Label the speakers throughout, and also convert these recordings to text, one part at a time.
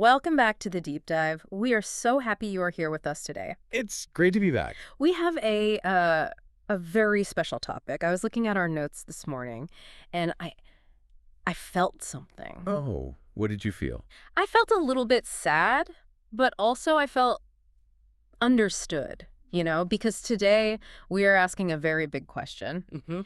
Speaker 1: Welcome back to the Deep Dive. We are so happy you are here with us today.
Speaker 2: It's great to be back.
Speaker 1: We have a very special topic. I was looking at our notes this morning, and I felt something.
Speaker 2: Oh, what did you feel?
Speaker 1: I felt a little bit sad, but also I felt understood, because today we are asking a very big question.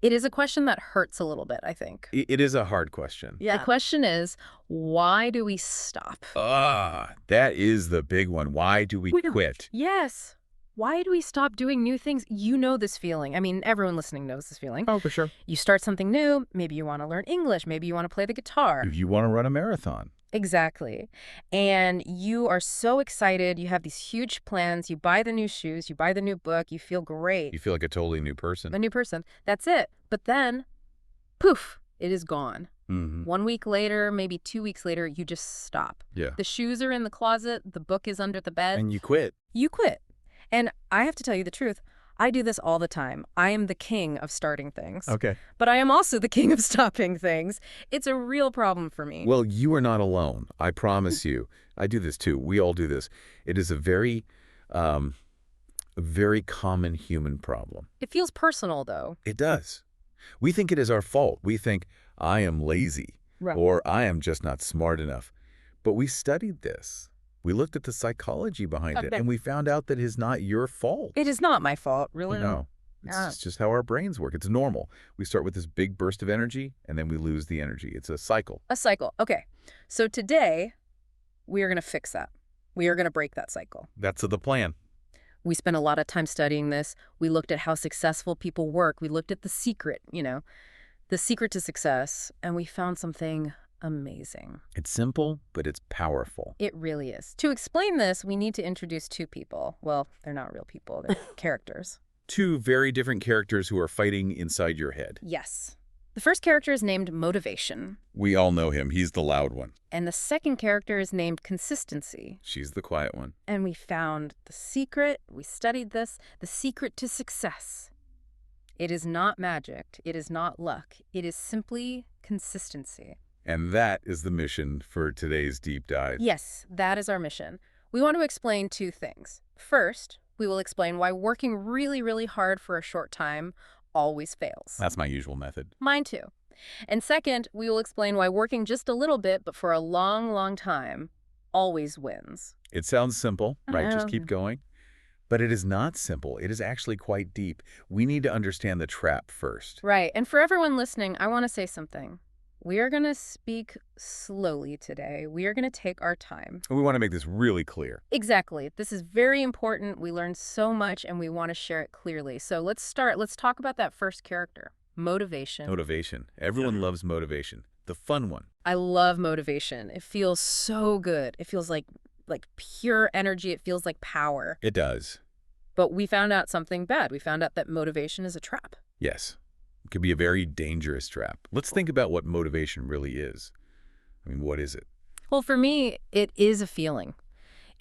Speaker 1: It is a question that hurts a little bit, I think.
Speaker 2: It is a hard question.
Speaker 1: The question is, why do we stop?
Speaker 2: That is the big one. Why do we quit?
Speaker 1: Yes. Why do we stop doing new things? You know this feeling. I mean, everyone listening knows this feeling.
Speaker 2: Oh, for sure.
Speaker 1: You start something new. Maybe you want to learn English. Maybe you want to play the guitar.
Speaker 2: If you want to run a marathon.
Speaker 1: Exactly. And you are so excited. You have these huge plans. You buy the new shoes. You buy the new book. You feel great.
Speaker 2: You feel like a totally new person.
Speaker 1: A new person. That's it. But then, poof, it is gone. 1 week later, maybe 2 weeks later, you just stop.
Speaker 2: Yeah.
Speaker 1: The shoes are in the closet. The book is under the bed.
Speaker 2: And you quit.
Speaker 1: You quit. And I have to tell you the truth. I do this all the time. I am the king of starting things.
Speaker 2: Okay.
Speaker 1: But I am also the king of stopping things. It's a real problem for me.
Speaker 2: Well, you are not alone. I promise you. I do this too. We all do this. It is a very common human problem.
Speaker 1: It feels personal, though.
Speaker 2: It does. We think it is our fault. We think, I am lazy,
Speaker 1: Right.
Speaker 2: or I am just not smart enough. But we studied this. We looked at the psychology behind it, and we found out that it is not your fault.
Speaker 1: It is not my fault, really.
Speaker 2: No. It's just how our brains work. It's normal. We start with this big burst of energy, and then we lose the energy. It's a cycle.
Speaker 1: A cycle. Okay. So today, we are going to fix that. We are going to break that cycle.
Speaker 2: That's the plan.
Speaker 1: We spent a lot of time studying this. We looked at how successful people work. We looked at the secret, the secret to success, and we found something amazing.
Speaker 2: It's simple, but it's powerful.
Speaker 1: It really is. To explain this, we need to introduce two people. Well, they're not real people. They're characters.
Speaker 2: Two very different characters who are fighting inside your head.
Speaker 1: Yes. The first character is named Motivation.
Speaker 2: We all know him. He's the loud one.
Speaker 1: And the second character is named Consistency.
Speaker 2: She's the quiet one.
Speaker 1: And we found the secret. We studied this. The secret to success. It is not magic. It is not luck. It is simply consistency.
Speaker 2: And that is the mission for today's deep dive.
Speaker 1: Yes, that is our mission. We want to explain two things. First, we will explain why working really, really hard for a short time always fails.
Speaker 2: That's my usual method.
Speaker 1: Mine too. And second, we will explain why working just a little bit, but for a long, long time, always wins.
Speaker 2: It sounds simple, right? Just
Speaker 1: Oh.
Speaker 2: keep going. But it is not simple. It is actually quite deep. We need to understand the trap first.
Speaker 1: Right. And for everyone listening, I want to say something. We are going to speak slowly today. We are going to take our time.
Speaker 2: We want to make this really clear.
Speaker 1: Exactly. This is very important. We learned so much, and we want to share it clearly. So let's start. Let's talk about that first character, Motivation.
Speaker 2: Motivation. Everyone loves motivation. The fun one.
Speaker 1: I love motivation. It feels so good. It feels like pure energy. It feels like power.
Speaker 2: It does.
Speaker 1: But we found out something bad. We found out that motivation is a trap.
Speaker 2: Yes. It could be a very dangerous trap. Let's think about what motivation really is. I mean, what is it?
Speaker 1: Well, for me, it is a feeling.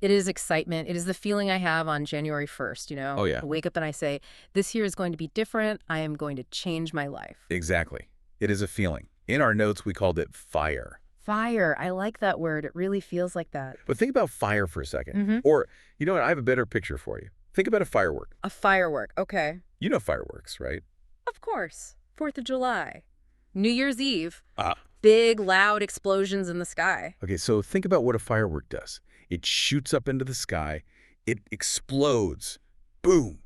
Speaker 1: It is excitement. It is the feeling I have on January 1st,
Speaker 2: Oh, yeah.
Speaker 1: I wake up and I say, this year is going to be different. I am going to change my life.
Speaker 2: Exactly. It is a feeling. In our notes, we called it fire.
Speaker 1: Fire. I like that word. It really feels like that.
Speaker 2: But think about fire for a second.
Speaker 1: Mhm.
Speaker 2: Or, you know what? I have a better picture for you. Think about a firework.
Speaker 1: A firework. Okay.
Speaker 2: You know fireworks, right?
Speaker 1: Of course. 4th of July. New Year's Eve.
Speaker 2: Ah.
Speaker 1: Big, loud explosions in the sky.
Speaker 2: Okay, so think about what a firework does. It shoots up into the sky. It explodes. Boom.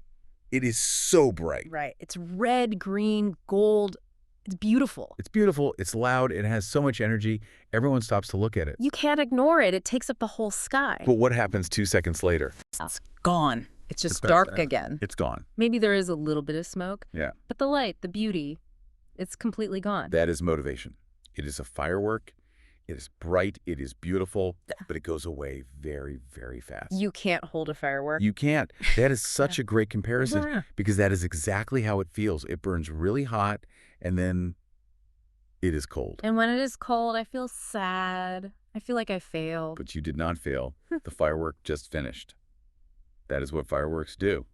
Speaker 2: It is so bright.
Speaker 1: Right. It's red, green, gold. It's beautiful.
Speaker 2: It's beautiful. It's loud. It has so much energy. Everyone stops to look at it.
Speaker 1: You can't ignore it. It takes up the whole sky.
Speaker 2: But what happens 2 seconds later?
Speaker 1: It's gone. It's just
Speaker 2: It's
Speaker 1: dark
Speaker 2: back.
Speaker 1: again.
Speaker 2: It's gone.
Speaker 1: Maybe there is a little bit of smoke,
Speaker 2: Yeah.
Speaker 1: but the light, the beauty, it's completely gone.
Speaker 2: That is motivation. It is a firework. It is bright. It is beautiful. But it goes away very, very fast.
Speaker 1: You can't hold a firework.
Speaker 2: You can't. That is such a great comparison
Speaker 1: Yeah.
Speaker 2: because that is exactly how it feels. It burns really hot and then it is cold.
Speaker 1: And when it is cold, I feel sad. I feel like I failed.
Speaker 2: But you did not fail. The firework just finished. That is what fireworks do.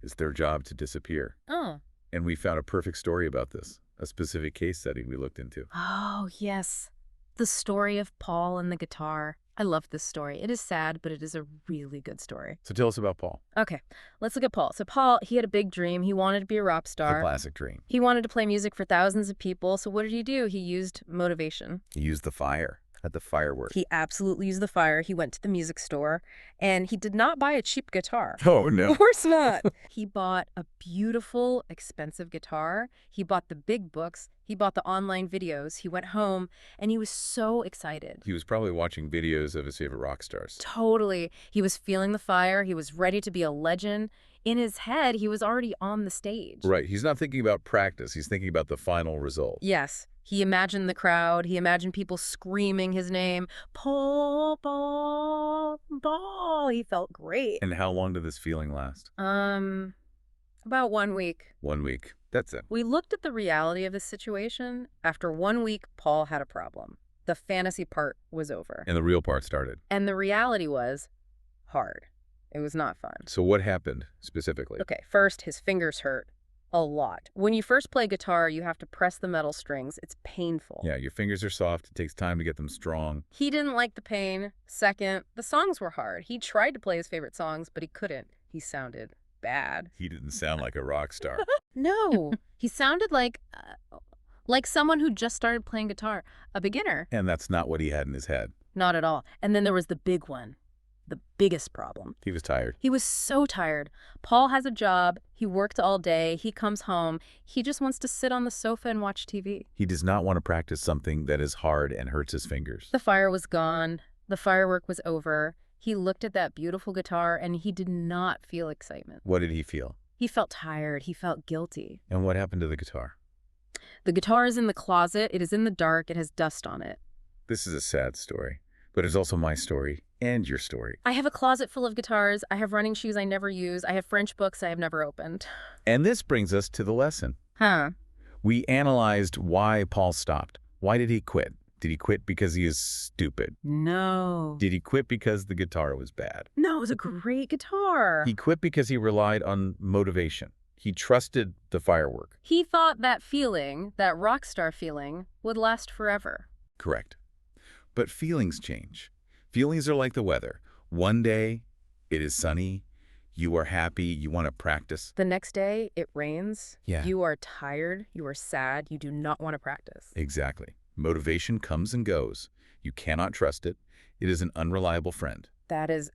Speaker 2: It's their job to disappear.
Speaker 1: Oh.
Speaker 2: And we found a perfect story about this, a specific case study we looked into.
Speaker 1: Oh, yes. The story of Paul and the guitar. I love this story. It is sad, but it is a really good story.
Speaker 2: So tell us about Paul.
Speaker 1: Okay, let's look at Paul. So Paul, he had a big dream. He wanted to be a rock
Speaker 2: The
Speaker 1: star.
Speaker 2: classic dream.
Speaker 1: He wanted to play music for thousands of people. So what did he do? He used motivation.
Speaker 2: He used the fire at the fireworks.
Speaker 1: He absolutely used the fire. He went to the music store, and he did not buy a cheap guitar.
Speaker 2: Oh, no.
Speaker 1: Of course not. He bought a beautiful, expensive guitar. He bought the big books. He bought the online videos. He went home, and he was so excited.
Speaker 2: He was probably watching videos of his favorite rock stars.
Speaker 1: Totally. He was feeling the fire. He was ready to be a legend. In his head, he was already on the stage.
Speaker 2: Right. He's not thinking about practice. He's thinking about the final result.
Speaker 1: Yes. He imagined the crowd. He imagined people screaming his name. Paul, Paul, Paul. He felt great.
Speaker 2: And how long did this feeling last?
Speaker 1: About 1 week.
Speaker 2: 1 week. That's it.
Speaker 1: We looked at the reality of the situation. After 1 week, Paul had a problem. The fantasy part was over.
Speaker 2: And the real part started.
Speaker 1: And the reality was hard. It was not fun.
Speaker 2: So what happened specifically?
Speaker 1: Okay, first, his fingers hurt a lot. When you first play guitar, you have to press the metal strings. It's painful.
Speaker 2: Yeah, your fingers are soft. It takes time to get them strong.
Speaker 1: He didn't like the pain. Second, the songs were hard. He tried to play his favorite songs, but he couldn't. He sounded bad.
Speaker 2: He didn't sound like a rock star.
Speaker 1: No, he sounded like someone who just started playing guitar, a beginner.
Speaker 2: And that's not what he had in his head.
Speaker 1: Not at all. And then there was the big one, the biggest problem.
Speaker 2: He was tired.
Speaker 1: He was so tired. Paul has a job. He worked all day. He comes home. He just wants to sit on the sofa and watch TV.
Speaker 2: He does not want to practice something that is hard and hurts his fingers.
Speaker 1: The fire was gone. The firework was over. He looked at that beautiful guitar and he did not feel excitement.
Speaker 2: What did he feel?
Speaker 1: He felt tired. He felt guilty.
Speaker 2: And what happened to the guitar?
Speaker 1: The guitar is in the closet. It is in the dark. It has dust on it.
Speaker 2: This is a sad story, but it's also my story and your story.
Speaker 1: I have a closet full of guitars. I have running shoes I never use. I have French books I have never opened.
Speaker 2: And this brings us to the lesson.
Speaker 1: Huh.
Speaker 2: We analyzed why Paul stopped. Why did he quit? Did he quit because he is stupid?
Speaker 1: No.
Speaker 2: Did he quit because the guitar was bad?
Speaker 1: No, it was a great guitar.
Speaker 2: He quit because he relied on motivation. He trusted the firework.
Speaker 1: He thought that feeling, that rock star feeling, would last forever.
Speaker 2: Correct. But feelings change. Feelings are like the weather. One day, it is sunny. You are happy. You want to practice.
Speaker 1: The next day, it rains.
Speaker 2: Yeah.
Speaker 1: You are tired. You are sad. You do not want to practice.
Speaker 2: Exactly. Motivation comes and goes. You cannot trust it. It is an unreliable friend.
Speaker 1: That is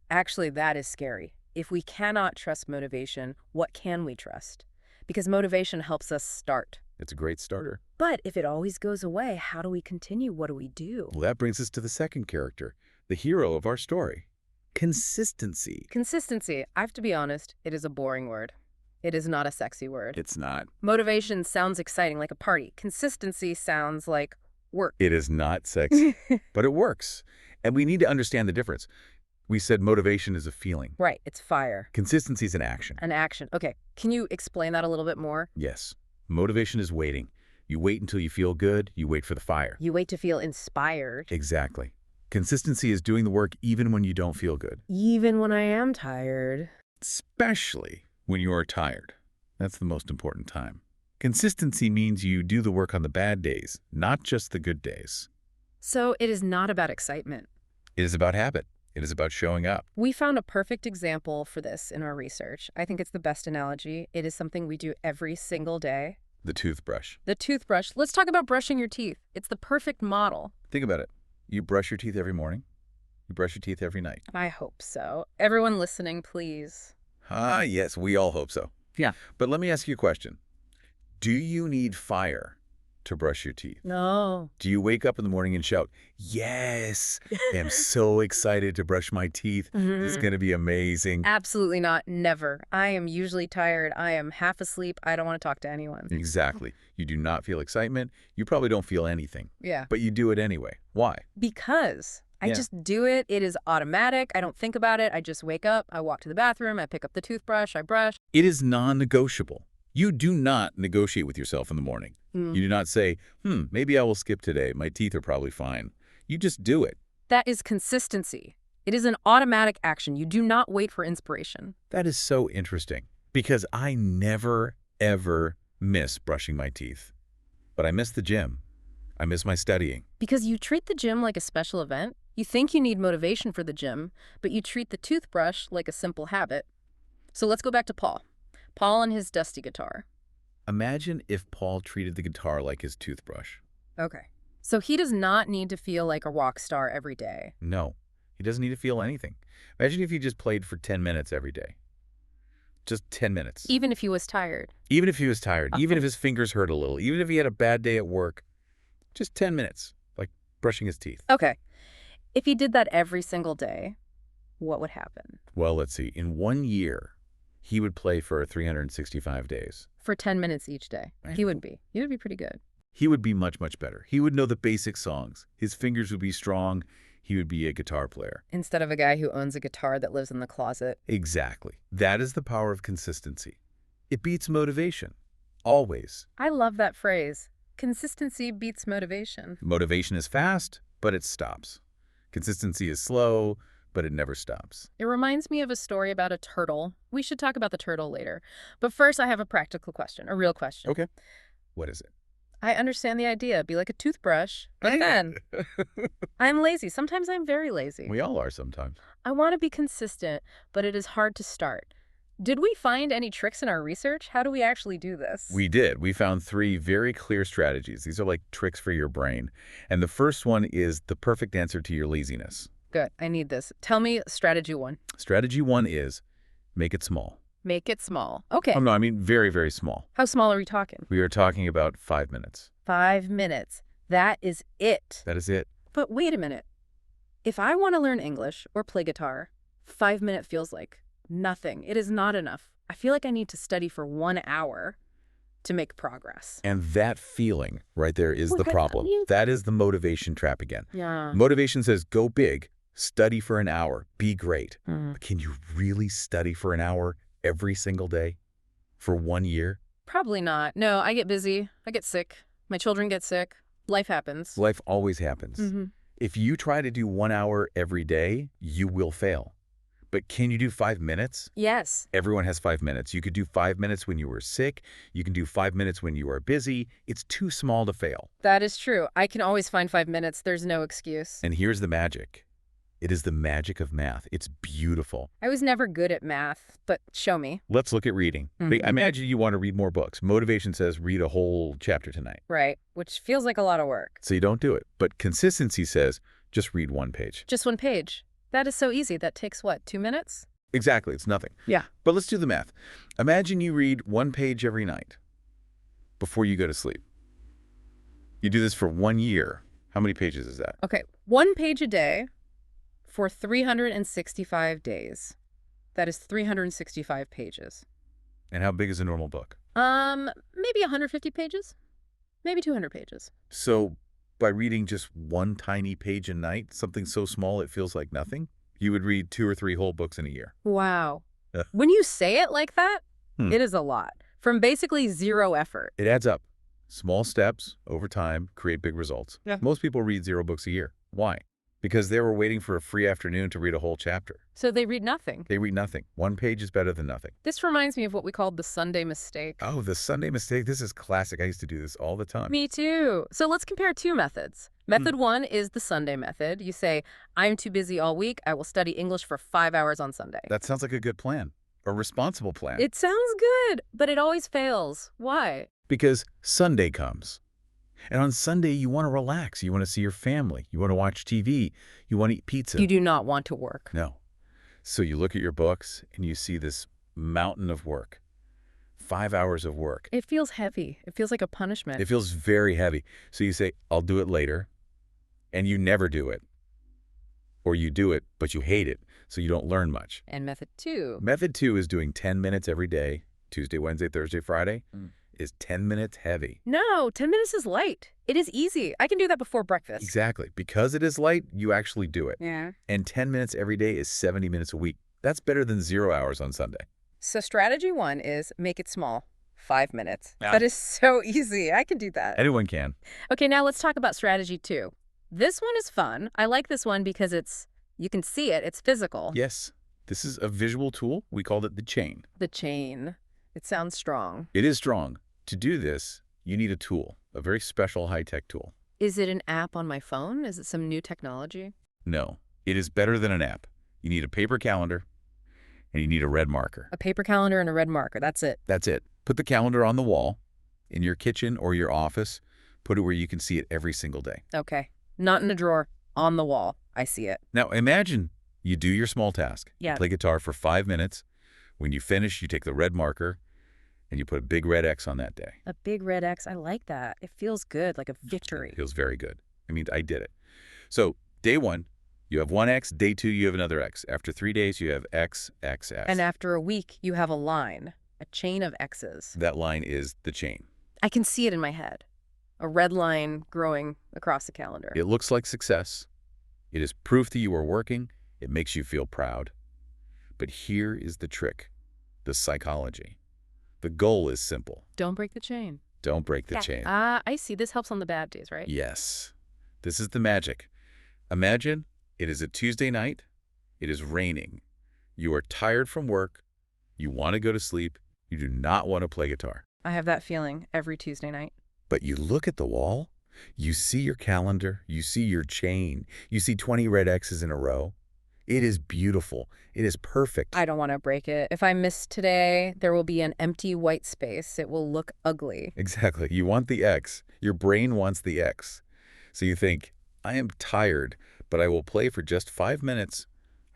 Speaker 1: scary. If we cannot trust motivation, what can we trust? Because motivation helps us start.
Speaker 2: It's a great starter.
Speaker 1: But if it always goes away, how do we continue? What do we do?
Speaker 2: Well, that brings us to the second character, the hero of our story. Consistency.
Speaker 1: Consistency. I have to be honest, it is a boring word. It is not a sexy word.
Speaker 2: It's not.
Speaker 1: Motivation sounds exciting, like a party. Consistency sounds like work.
Speaker 2: It is not sexy, but it works. And we need to understand the difference. We said motivation is a feeling.
Speaker 1: Right, it's fire.
Speaker 2: Consistency is an action.
Speaker 1: An action. Okay, can you explain that a little bit more?
Speaker 2: Yes. Motivation is waiting. You wait until you feel good. You wait for the fire.
Speaker 1: You wait to feel inspired.
Speaker 2: Exactly. Consistency is doing the work even when you don't feel good.
Speaker 1: Even when I am tired.
Speaker 2: Especially when you are tired. That's the most important time. Consistency means you do the work on the bad days, not just the good days.
Speaker 1: So it is not about excitement.
Speaker 2: It is about habit. It is about showing up.
Speaker 1: We found a perfect example for this in our research. I think it's the best analogy. It is something we do every single day.
Speaker 2: The toothbrush.
Speaker 1: The toothbrush. Let's talk about brushing your teeth. It's the perfect model.
Speaker 2: Think about it. You brush your teeth every morning. You brush your teeth every night.
Speaker 1: I hope so. Everyone listening, please.
Speaker 2: Ah, yes, we all hope so.
Speaker 1: Yeah.
Speaker 2: But let me ask you a question. Do you need fire to brush your teeth?
Speaker 1: No.
Speaker 2: Do you wake up in the morning and shout, yes, I'm so excited to brush my teeth. It's going to be amazing.
Speaker 1: Absolutely not. Never. I am usually tired. I am half asleep. I don't want to talk to anyone.
Speaker 2: Exactly. You do not feel excitement. You probably don't feel anything.
Speaker 1: Yeah.
Speaker 2: But you do it anyway. Why?
Speaker 1: Because I just do it. It is automatic. I don't think about it. I just wake up. I walk to the bathroom. I pick up the toothbrush. I brush.
Speaker 2: It is non-negotiable. You do not negotiate with yourself in the morning. You do not say, maybe I will skip today. My teeth are probably fine. You just do it.
Speaker 1: That is consistency. It is an automatic action. You do not wait for inspiration.
Speaker 2: That is so interesting because I never, ever miss brushing my teeth. But I miss the gym. I miss my studying.
Speaker 1: Because you treat the gym like a special event. You think you need motivation for the gym, but you treat the toothbrush like a simple habit. So let's go back to Paul. Paul and his dusty guitar.
Speaker 2: Imagine if Paul treated the guitar like his toothbrush.
Speaker 1: Okay. So he does not need to feel like a rock star every day.
Speaker 2: No, he doesn't need to feel anything. Imagine if he just played for 10 minutes every day. Just 10 minutes.
Speaker 1: Even if he was tired.
Speaker 2: Even if he was tired, even if his fingers hurt a little, even if he had a bad day at work, just 10 minutes, like brushing his teeth.
Speaker 1: Okay. If he did that every single day, what would happen?
Speaker 2: Well, let's see. In 1 year, he would play for 365 days.
Speaker 1: For 10 minutes each day.
Speaker 2: Right.
Speaker 1: He would be pretty good.
Speaker 2: He would be much, much better. He would know the basic songs. His fingers would be strong. He would be a guitar player.
Speaker 1: Instead of a guy who owns a guitar that lives in the closet.
Speaker 2: Exactly. That is the power of consistency. It beats motivation. Always.
Speaker 1: I love that phrase. Consistency beats motivation.
Speaker 2: Motivation is fast, but it stops. Consistency is slow, but it never stops.
Speaker 1: It reminds me of a story about a turtle. We should talk about the turtle later. But first, I have a practical question, a real question.
Speaker 2: Okay. What is it?
Speaker 1: I understand the idea. Be like a toothbrush. But then, I'm lazy. Sometimes I'm very lazy.
Speaker 2: We all are sometimes.
Speaker 1: I want to be consistent, but it is hard to start. Did we find any tricks in our research? How do we actually do this?
Speaker 2: We did. We found 3 very clear strategies. These are like tricks for your brain. And the first one is the perfect answer to your laziness.
Speaker 1: Good. I need this. Tell me strategy 1.
Speaker 2: Strategy 1 is make it small.
Speaker 1: Make it small. Okay.
Speaker 2: No, I mean very, very small.
Speaker 1: How small are we talking?
Speaker 2: We are talking about 5 minutes.
Speaker 1: 5 minutes. That is it.
Speaker 2: That is it.
Speaker 1: But wait a minute. If I want to learn English or play guitar, 5 minutes feels like nothing. It is not enough. I feel like I need to study for 1 hour to make progress.
Speaker 2: And that feeling right there is the problem. That is the motivation trap again.
Speaker 1: Yeah.
Speaker 2: Motivation says go big, study for an hour, be great. But can you really study for an hour every single day for 1 year?
Speaker 1: Probably not. No, I get busy. I get sick. My children get sick. Life happens.
Speaker 2: Life always happens. If you try to do 1 hour every day, you will fail. But can you do 5 minutes?
Speaker 1: Yes.
Speaker 2: Everyone has 5 minutes. You could do 5 minutes when you were sick. You can do 5 minutes when you are busy. It's too small to fail.
Speaker 1: That is true. I can always find 5 minutes. There's no excuse.
Speaker 2: And here's the magic. It is the magic of math. It's beautiful.
Speaker 1: I was never good at math, but show me.
Speaker 2: Let's look at reading. Imagine you want to read more books. Motivation says read a whole chapter tonight.
Speaker 1: Right, which feels like a lot of work.
Speaker 2: So you don't do it. But consistency says just read 1 page.
Speaker 1: Just 1 page. That is so easy. That takes, what, 2 minutes?
Speaker 2: Exactly. It's nothing.
Speaker 1: Yeah.
Speaker 2: But let's do the math. Imagine you read 1 page every night before you go to sleep. You do this for 1 year. How many pages is that?
Speaker 1: Okay, 1 page a day for 365 days. That is 365 pages.
Speaker 2: And how big is a normal book?
Speaker 1: Maybe 150 pages. Maybe 200 pages.
Speaker 2: So by reading just 1 tiny page a night, something so small it feels like nothing, you would read 2 or 3 whole books in a year.
Speaker 1: Wow. When you say it like that, it is a lot. From basically 0 effort.
Speaker 2: It adds up. Small steps over time create big results.
Speaker 1: Yeah.
Speaker 2: Most people read 0 books a year. Why? Because they were waiting for a free afternoon to read a whole chapter.
Speaker 1: So they read nothing.
Speaker 2: They read nothing. 1 page is better than nothing.
Speaker 1: This reminds me of what we called the Sunday mistake.
Speaker 2: Oh, the Sunday mistake. This is classic. I used to do this all the time.
Speaker 1: Me too. So let's compare 2 methods. Method 1 is the Sunday method. You say, I'm too busy all week. I will study English for 5 hours on Sunday.
Speaker 2: That sounds like a good plan. A responsible plan.
Speaker 1: It sounds good, but it always fails. Why?
Speaker 2: Because Sunday comes. And on Sunday, you want to relax. You want to see your family. You want to watch TV. You want to eat pizza.
Speaker 1: You do not want to work.
Speaker 2: No. So you look at your books and you see this mountain of work. 5 hours of work.
Speaker 1: It feels heavy. It feels like a punishment.
Speaker 2: It feels very heavy. So you say, I'll do it later. And you never do it. Or you do it, but you hate it. So you don't learn much.
Speaker 1: And method 2.
Speaker 2: Method 2 is doing 10 minutes every day, Tuesday, Wednesday, Thursday, Friday, is 10 minutes heavy.
Speaker 1: No, 10 minutes is light. It is easy. I can do that before breakfast.
Speaker 2: Exactly. Because it is light, you actually do it.
Speaker 1: Yeah.
Speaker 2: And 10 minutes every day is 70 minutes a week. That's better than 0 hours on Sunday.
Speaker 1: So strategy 1 is make it small. 5 minutes.
Speaker 2: Yeah.
Speaker 1: That is so easy. I can do that.
Speaker 2: Anyone can.
Speaker 1: Okay, now let's talk about strategy 2. This one is fun. I like this one because you can see it. It's physical.
Speaker 2: Yes. This is a visual tool. We called it the chain.
Speaker 1: The chain. It sounds strong.
Speaker 2: It is strong. To do this, you need a tool, a very special high-tech tool.
Speaker 1: Is it an app on my phone? Is it some new technology?
Speaker 2: No, it is better than an app. You need a paper calendar, and you need a red marker.
Speaker 1: A paper calendar and a red marker. That's it.
Speaker 2: That's it. Put the calendar on the wall in your kitchen or your office. Put it where you can see it every single day.
Speaker 1: Okay. Not in a drawer. On the wall. I see it.
Speaker 2: Now, imagine you do your small task.
Speaker 1: Yeah.
Speaker 2: Play guitar for 5 minutes. When you finish, you take the red marker, and you put a big red X on that day.
Speaker 1: A big red X. I like that. It feels good, like a victory.
Speaker 2: It feels very good. I mean, I did it. So day 1, you have 1 X. Day 2, you have another X. After 3 days, you have X, X, X.
Speaker 1: And after a week, you have a line, a chain of X's.
Speaker 2: That line is the chain.
Speaker 1: I can see it in my head. A red line growing across the calendar.
Speaker 2: It looks like success. It is proof that you are working. It makes you feel proud. But here is the trick, the psychology. The goal is simple.
Speaker 1: Don't break the chain.
Speaker 2: Don't break the chain.
Speaker 1: I see. This helps on the bad days, right?
Speaker 2: Yes. This is the magic. Imagine it is a Tuesday night. It is raining. You are tired from work. You want to go to sleep. You do not want to play guitar.
Speaker 1: I have that feeling every Tuesday night.
Speaker 2: But you look at the wall. You see your calendar. You see your chain. You see 20 red X's in a row. It is beautiful. It is perfect.
Speaker 1: I don't want to break it. If I miss today, there will be an empty white space. It will look ugly.
Speaker 2: Exactly. You want the X. Your brain wants the X. So you think, I am tired, but I will play for just 5 minutes.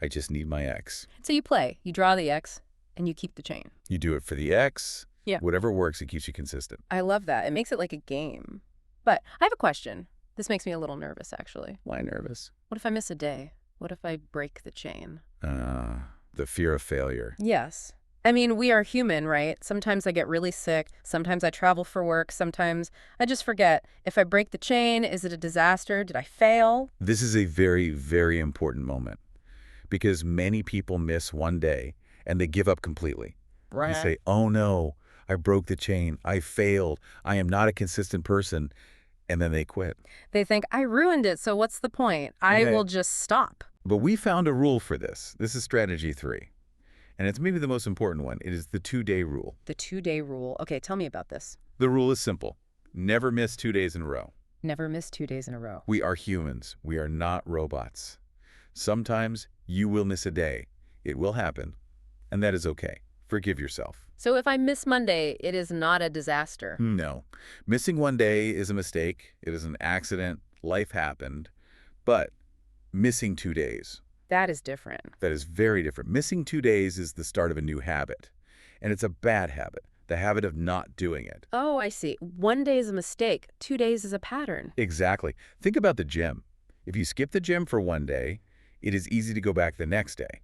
Speaker 2: I just need my X.
Speaker 1: So you play. You draw the X, and you keep the chain.
Speaker 2: You do it for the X.
Speaker 1: Yeah.
Speaker 2: Whatever works, it keeps you consistent.
Speaker 1: I love that. It makes it like a game. But I have a question. This makes me a little nervous, actually.
Speaker 2: Why nervous?
Speaker 1: What if I miss a day? What if I break the chain?
Speaker 2: The fear of failure.
Speaker 1: Yes. I mean, we are human, right? Sometimes I get really sick. Sometimes I travel for work. Sometimes I just forget. If I break the chain, is it a disaster? Did I fail?
Speaker 2: This is a very, very important moment because many people miss one day and they give up completely.
Speaker 1: Right.
Speaker 2: You say, oh no, I broke the chain. I failed. I am not a consistent person. And then they quit.
Speaker 1: They think, I ruined it, so what's the point? I will just stop.
Speaker 2: But we found a rule for this. This is strategy 3. And it's maybe the most important one. It is the 2-day rule.
Speaker 1: The 2-day rule. Okay, tell me about this.
Speaker 2: The rule is simple. Never miss 2 days in a row.
Speaker 1: Never miss 2 days in a row.
Speaker 2: We are humans. We are not robots. Sometimes you will miss a day. It will happen. And that is okay. Forgive yourself.
Speaker 1: So if I miss Monday, it is not a disaster.
Speaker 2: No. Missing one day is a mistake. It is an accident. Life happened. But missing 2 days.
Speaker 1: That is different.
Speaker 2: That is very different. Missing 2 days is the start of a new habit. And it's a bad habit. The habit of not doing it.
Speaker 1: Oh, I see. 1 day is a mistake. 2 days is a pattern.
Speaker 2: Exactly. Think about the gym. If you skip the gym for 1 day, it is easy to go back the next day.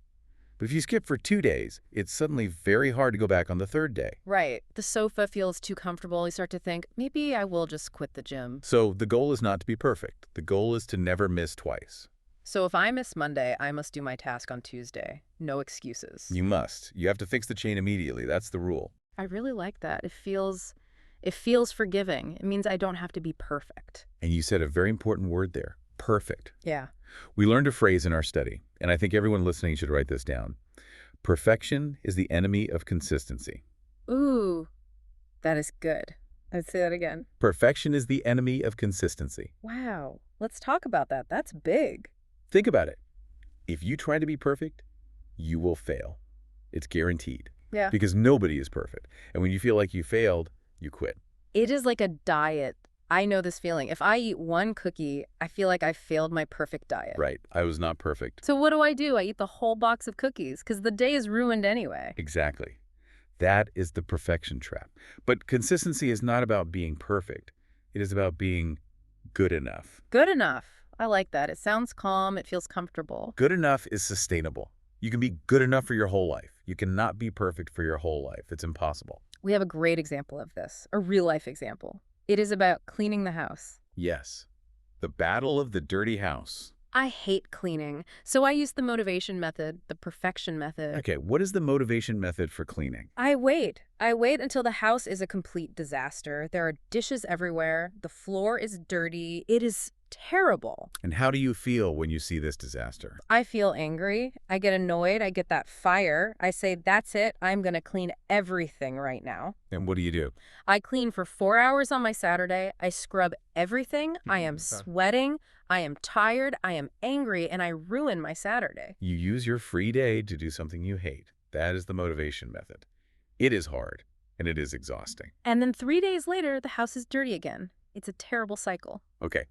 Speaker 2: But if you skip for 2 days, it's suddenly very hard to go back on the 3rd day.
Speaker 1: Right. The sofa feels too comfortable. You start to think, maybe I will just quit the gym.
Speaker 2: So the goal is not to be perfect. The goal is to never miss twice.
Speaker 1: So if I miss Monday, I must do my task on Tuesday. No excuses.
Speaker 2: You must. You have to fix the chain immediately. That's the rule.
Speaker 1: I really like that. It feels forgiving. It means I don't have to be perfect.
Speaker 2: And you said a very important word there. Perfect.
Speaker 1: Yeah.
Speaker 2: We learned a phrase in our study, and I think everyone listening should write this down. Perfection is the enemy of consistency.
Speaker 1: Ooh, that is good. Let's say that again.
Speaker 2: Perfection is the enemy of consistency.
Speaker 1: Wow. Let's talk about that. That's big.
Speaker 2: Think about it. If you try to be perfect, you will fail. It's guaranteed.
Speaker 1: Yeah.
Speaker 2: Because nobody is perfect. And when you feel like you failed, you quit.
Speaker 1: It is like a diet. I know this feeling. If I eat one cookie, I feel like I failed my perfect diet.
Speaker 2: Right. I was not perfect.
Speaker 1: So what do? I eat the whole box of cookies because the day is ruined anyway.
Speaker 2: Exactly. That is the perfection trap. But consistency is not about being perfect. It is about being good enough.
Speaker 1: Good enough. I like that. It sounds calm. It feels comfortable.
Speaker 2: Good enough is sustainable. You can be good enough for your whole life. You cannot be perfect for your whole life. It's impossible.
Speaker 1: We have a great example of this, a real-life example. It is about cleaning the house.
Speaker 2: Yes. The battle of the dirty house.
Speaker 1: I hate cleaning, so I use the motivation method, the perfection method.
Speaker 2: Okay, what is the motivation method for cleaning?
Speaker 1: I wait until the house is a complete disaster. There are dishes everywhere. The floor is dirty. It is terrible.
Speaker 2: And how do you feel when you see this disaster?
Speaker 1: I feel angry. I get annoyed. I get that fire. I say, that's it. I'm going to clean everything right now.
Speaker 2: And what do?
Speaker 1: I clean for 4 hours on my Saturday. I scrub everything. I am sweating. I am tired, I am angry, and I ruin my Saturday.
Speaker 2: You use your free day to do something you hate. That is the motivation method. It is hard, and it is exhausting.
Speaker 1: And then 3 days later, the house is dirty again. It's a terrible cycle.
Speaker 2: Okay,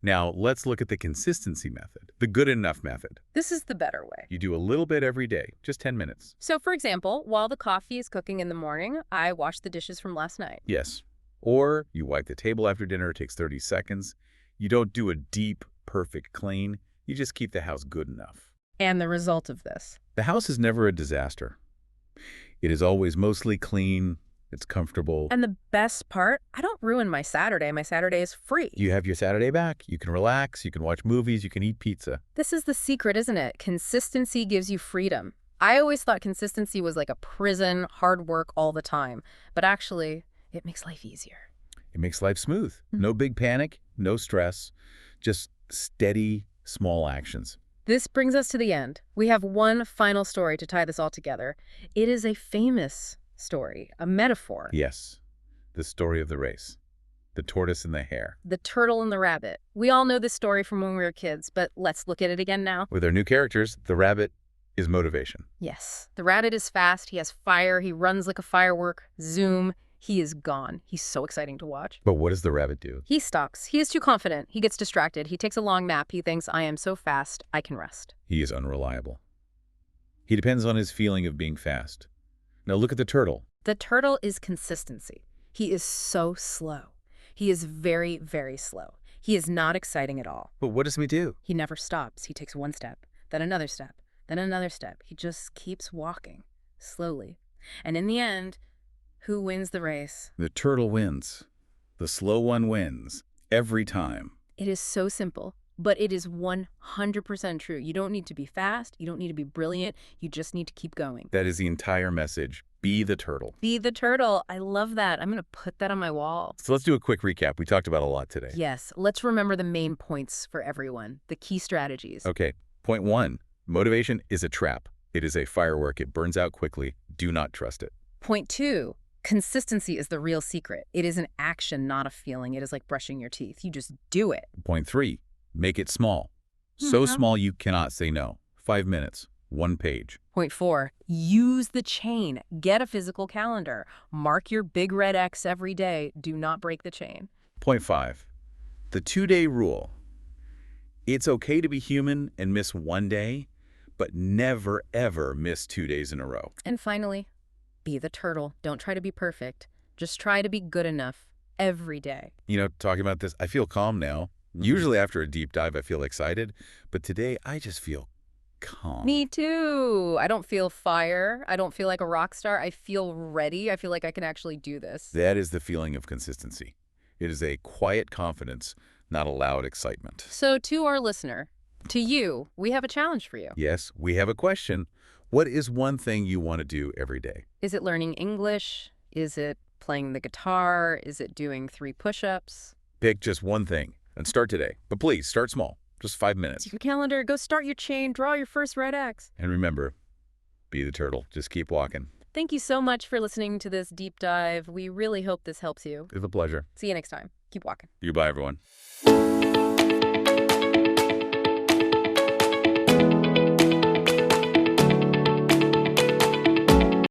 Speaker 2: now let's look at the consistency method, the good enough method.
Speaker 1: This is the better way.
Speaker 2: You do a little bit every day, just 10 minutes.
Speaker 1: So, for example, while the coffee is cooking in the morning, I wash the dishes from last night.
Speaker 2: Yes. Or you wipe the table after dinner, it takes 30 seconds. You don't do a deep, perfect clean. You just keep the house good enough.
Speaker 1: And the result of this?
Speaker 2: The house is never a disaster. It is always mostly clean. It's comfortable.
Speaker 1: And the best part, I don't ruin my Saturday. My Saturday is free.
Speaker 2: You have your Saturday back. You can relax. You can watch movies. You can eat pizza.
Speaker 1: This is the secret, isn't it? Consistency gives you freedom. I always thought consistency was like a prison, hard work all the time. But actually, it makes life easier.
Speaker 2: It makes life smooth. No big panic, no stress, just steady, small actions.
Speaker 1: This brings us to the end. We have one final story to tie this all together. It is a famous story, a metaphor.
Speaker 2: Yes, the story of the race, the tortoise and the hare.
Speaker 1: The turtle and the rabbit. We all know this story from when we were kids, but let's look at it again now.
Speaker 2: With our new characters, the rabbit is motivation.
Speaker 1: Yes, the rabbit is fast, he has fire, he runs like a firework. Zoom, he is gone. He's so exciting to watch.
Speaker 2: But what does the rabbit do?
Speaker 1: He stops. He is too confident. He gets distracted. He takes a long nap. He thinks, I am so fast, I can rest.
Speaker 2: He is unreliable. He depends on his feeling of being fast. Now look at the turtle.
Speaker 1: The turtle is consistency. He is so slow. He is very, very slow. He is not exciting at all.
Speaker 2: But what does he do?
Speaker 1: He never stops. He takes one step, then another step, then another step. He just keeps walking, slowly. And in the end, who wins the race?
Speaker 2: The turtle wins. The slow one wins. Every time.
Speaker 1: It is so simple, but it is 100% true. You don't need to be fast. You don't need to be brilliant. You just need to keep going.
Speaker 2: That is the entire message. Be the turtle.
Speaker 1: Be the turtle. I love that. I'm going to put that on my wall.
Speaker 2: So let's do a quick recap. We talked about a lot today.
Speaker 1: Yes. Let's remember the main points for everyone, the key strategies.
Speaker 2: Okay. Point 1. Motivation is a trap. It is a firework. It burns out quickly. Do not trust it.
Speaker 1: Point 2. Consistency is the real secret. It is an action, not a feeling. It is like brushing your teeth. You just do it.
Speaker 2: Point 3. Make it small. So small you cannot say no. 5 minutes. 1 page.
Speaker 1: Point 4. Use the chain. Get a physical calendar. Mark your big red X every day. Do not break the chain.
Speaker 2: Point 5. The 2-day rule. It's okay to be human and miss 1 day, but never, ever miss 2 days in a row.
Speaker 1: And finally, be the turtle. Don't try to be perfect. Just try to be good enough every day.
Speaker 2: You know, talking about this, I feel calm now. Usually after a deep dive, I feel excited, but today I just feel calm.
Speaker 1: Me too. I don't feel fire. I don't feel like a rock star. I feel ready. I feel like I can actually do this.
Speaker 2: That is the feeling of consistency. It is a quiet confidence, not a loud excitement.
Speaker 1: So to our listener, to you, we have a challenge for you.
Speaker 2: Yes, we have a question. What is one thing you want to do every day?
Speaker 1: Is it learning English? Is it playing the guitar? Is it doing 3 push-ups?
Speaker 2: Pick just one thing and start today. But please, start small. Just 5 minutes.
Speaker 1: Take your calendar, go start your chain, draw your first red X.
Speaker 2: And remember, be the turtle. Just keep walking.
Speaker 1: Thank you so much for listening to this deep dive. We really hope this helps you.
Speaker 2: It's a pleasure.
Speaker 1: See you next time. Keep walking.
Speaker 2: Goodbye, everyone.